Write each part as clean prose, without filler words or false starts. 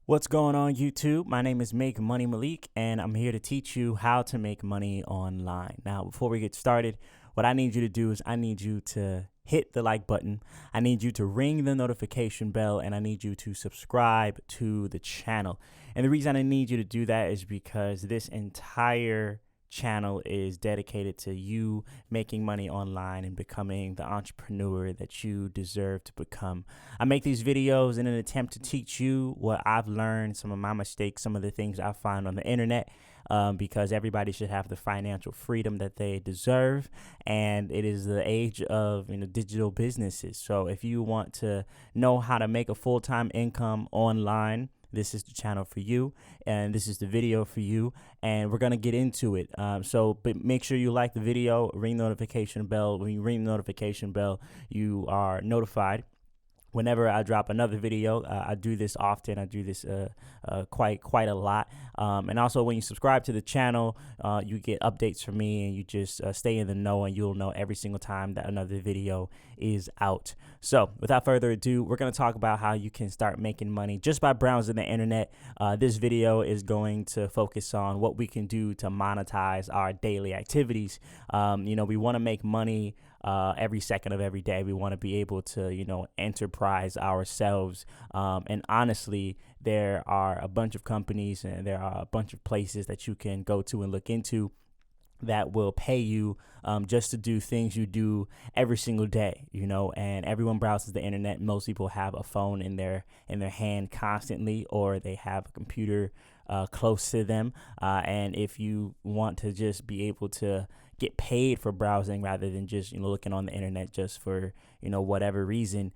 What's going on YouTube? My name is Malik, and I'm here to teach you how to make money online. Now, before we get started, what I need you to do is I need you to hit the like button. I need you to ring the notification bell, and I need you to subscribe to the channel. And the reason I need you to do that is because this entire channel is dedicated to you making money online and becoming the entrepreneur that you deserve to become. I make these videos in an attempt to teach you what I've learned, some of my mistakes, some of the things I find on the internet, because everybody should have the financial freedom that they deserve, and it is the age of digital businesses. So if you want to know how to make a full-time income online, this is the channel for you, and this is the video for you, and we're going to get into it. But make sure you like the video, ring the notification bell. When you ring the notification bell, you are notified whenever I drop another video. I do this often. I do this quite a lot. And also, when you subscribe to the channel, you get updates from me, and you just stay in the know, and you'll know every single time that another video is out. So without further ado, we're going to talk about how you can start making money just by browsing the internet. This video is going to focus on what we can do to monetize our daily activities. We want to make money every second of every day. We want to be able to, enterprise ourselves. And honestly, there are a bunch of companies and there are a bunch of places that you can go to and look into that will pay you just to do things you do every single day, and everyone browses the internet. Most people have a phone in their hand constantly, or they have a computer close to them. And if you want to just be able to get paid for browsing rather than just looking on the internet just for whatever reason,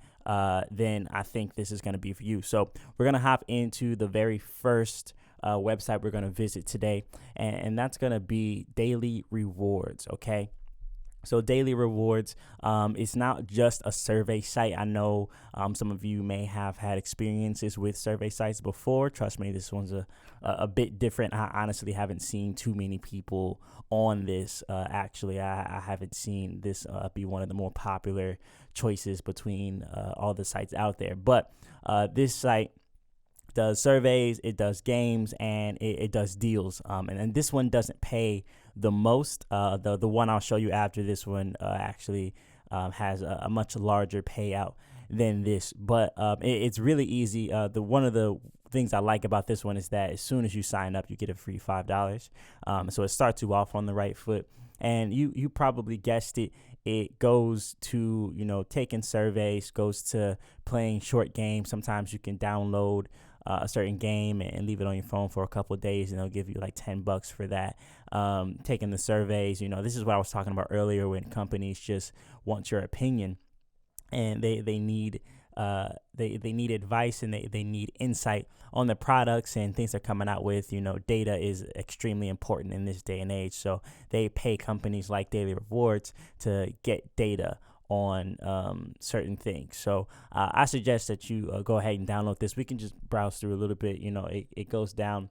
then I think this is going to be for you. So we're going to hop into the very first website we're going to visit today, and that's going to be Daily Rewards. Okay. So Daily Rewards, it's not just a survey site. I know some of you may have had experiences with survey sites before. Trust me, this one's a bit different. I honestly haven't seen too many people on this. Actually, I haven't seen this be one of the more popular choices between all the sites out there. But this site does surveys, it does games, and it does deals. And this one doesn't pay the most. The one I'll show you after this one actually has a much larger payout than this. But it's really easy. One of the things I like about this one is that as soon as you sign up, you get a free $5. So it starts you off on the right foot. And you probably guessed it. It goes to, taking surveys, goes to playing short games. Sometimes you can download a certain game and leave it on your phone for a couple of days, and they'll give you like $10 for that. Taking the surveys, this is what I was talking about earlier, when companies just want your opinion, and they need advice, and they need insight on the products and things they're coming out with. Data is extremely important in this day and age. So they pay companies like Daily Rewards to get data on certain things. So I suggest that you go ahead and download this. We can just browse through a little bit. It goes down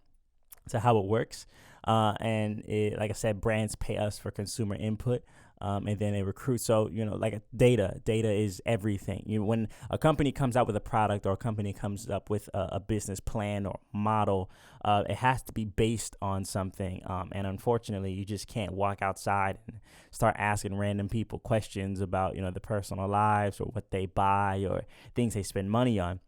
to how it works. And like I said, brands pay us for consumer input. And then they recruit. So, data is everything. When a company comes out with a product, or a company comes up with a business plan or model, it has to be based on something. And unfortunately, you just can't walk outside and start asking random people questions about, their personal lives or what they buy or things they spend money on.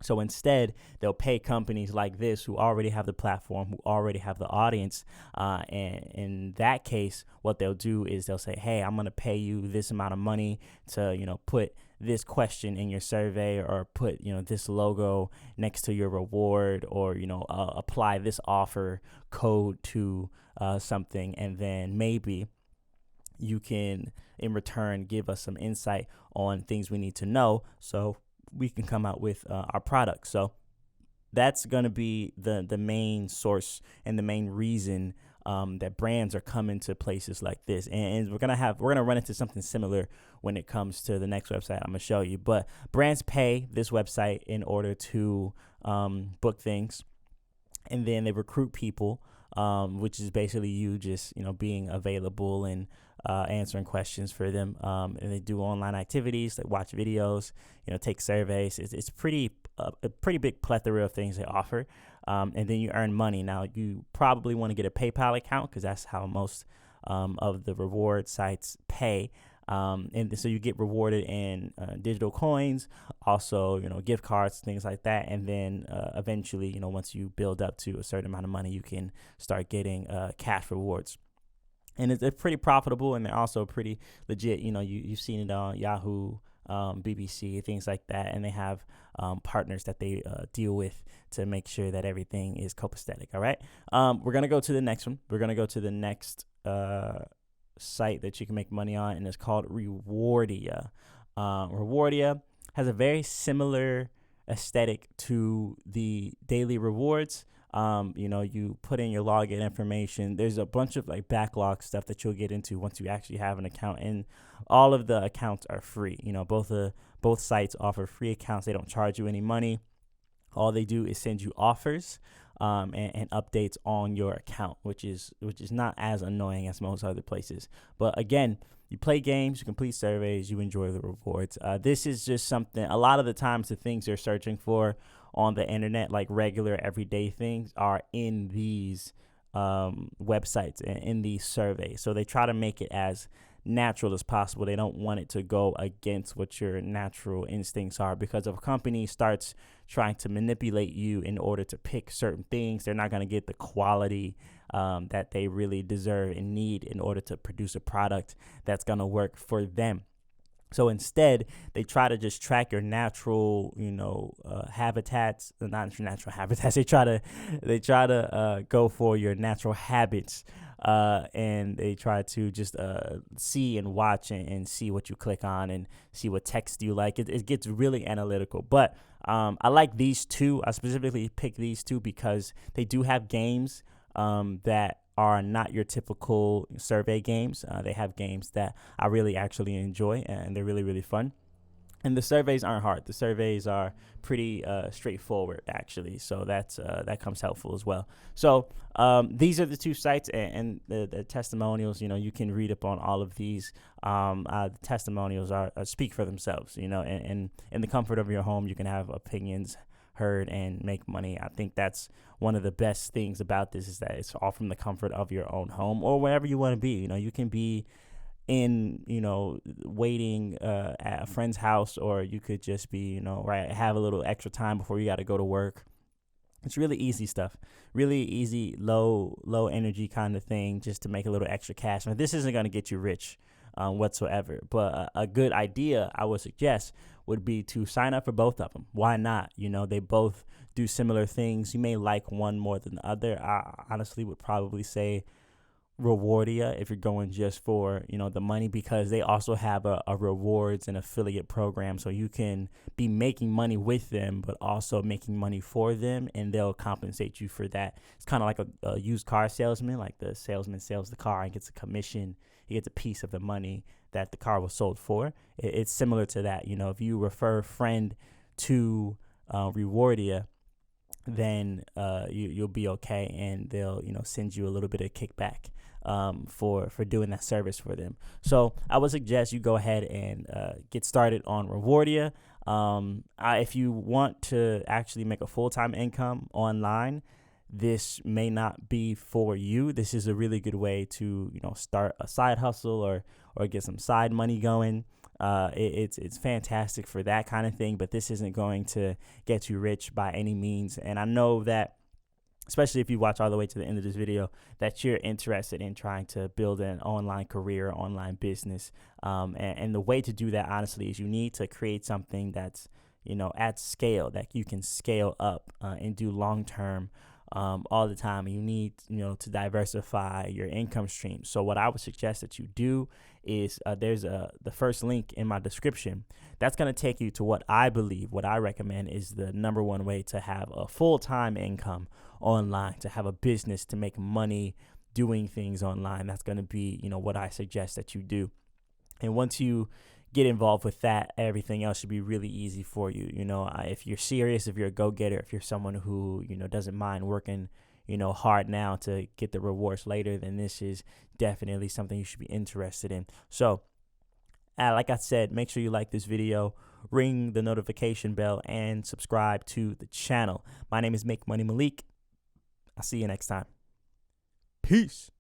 So instead, they'll pay companies like this who already have the platform, who already have the audience. And in that case, what they'll do is they'll say, hey, I'm going to pay you this amount of money to, put this question in your survey, or put, this logo next to your reward, or, apply this offer code to something. And then maybe you can, in return, give us some insight on things we need to know, so we can come out with our product. So that's going to be the main source and the main reason that brands are coming to places like this. And we're going to run into something similar when it comes to the next website I'm going to show you. But brands pay this website in order to book things, and then they recruit people, which is basically you just being available and answering questions for them. And they do online activities, like watch videos, take surveys. It's pretty a pretty big plethora of things they offer. And then you earn money. Now, you probably want to get a PayPal account because that's how most of the reward sites pay. And so you get rewarded in digital coins, also, gift cards, things like that. And then eventually, once you build up to a certain amount of money, you can start getting cash rewards. And they're pretty profitable, and they're also pretty legit. You've seen it on Yahoo, BBC, things like that. And they have partners that they deal with to make sure that everything is copacetic. All right. We're going to go to the next one. We're going to go to the next site that you can make money on, and it's called Rewardia. Rewardia has a very similar aesthetic to the daily rewards. You put in your login information. There's a bunch of like backlog stuff that you'll get into once you actually have an account, and all of the accounts are free. Both sites offer free accounts. They don't charge you any money. All they do is send you offers and updates on your account, which is not as annoying as most other places. But again, you play games, you complete surveys, you enjoy the rewards. This is just something, a lot of the times the things you're searching for on the internet, like regular everyday things, are in these websites and in these surveys. So they try to make it as natural as possible. They don't want it to go against what your natural instincts are, because if a company starts trying to manipulate you in order to pick certain things, they're not going to get the quality that they really deserve and need in order to produce a product that's going to work for them. So instead, they try to just track your natural, habitats, not your natural habitats. They try to go for your natural habits, and they try to just see and watch and see what you click on and see what text you like. It gets really analytical. But I like these two. I specifically picked these two because they do have games that are not your typical survey games. They have games that I really actually enjoy, and they're really, really fun. And the surveys aren't hard. The surveys are pretty straightforward, actually. So that comes helpful as well. So these are the two sites, and the testimonials. You can read up on all of these. The testimonials speak for themselves. And in the comfort of your home, you can have opinions heard and make money. I think that's one of the best things about this, is that it's all from the comfort of your own home or wherever you want to be. You can be in, waiting at a friend's house, or you could just be, have a little extra time before you got to go to work. It's really easy stuff, really easy, low energy kind of thing, just to make a little extra cash. Now, this isn't going to get you rich whatsoever, but a good idea I would suggest would be to sign up for both of them. Why not? They both do similar things. You may like one more than the other. I honestly would probably say Rewardia if you're going just for the money, because they also have a rewards and affiliate program, so you can be making money with them but also making money for them, and they'll compensate you for that. It's kind of like a used car salesman. Like, the salesman sells the car and gets a commission. He gets a piece of the money that the car was sold for. It's similar to that. If you refer a friend to Rewardia, then you'll be okay, and they'll send you a little bit of kickback for doing that service for them. So I would suggest you go ahead and get started on Rewardia. If you want to actually make a full-time income online, this may not be for you. This is a really good way to start a side hustle or get some side money going. It's fantastic for that kind of thing, but this isn't going to get you rich by any means. And I know that, especially if you watch all the way to the end of this video, that you're interested in trying to build an online career, online business. And the way to do that, honestly, is you need to create something that's, at scale, that you can scale up and do long-term all the time. You need, to diversify your income stream. So what I would suggest that you do is there's the first link in my description. That's going to take you to what I recommend is the number one way to have a full-time income online, to have a business, to make money doing things online. That's going to be, what I suggest that you do. And once you get involved with that, everything else should be really easy for you. If you're serious, if you're a go-getter, if you're someone who, doesn't mind working, hard now to get the rewards later, then this is definitely something you should be interested in. So, like I said, make sure you like this video. ring the notification bell, and subscribe to the channel. My name is Make Money Malik. I'll see you next time. Peace.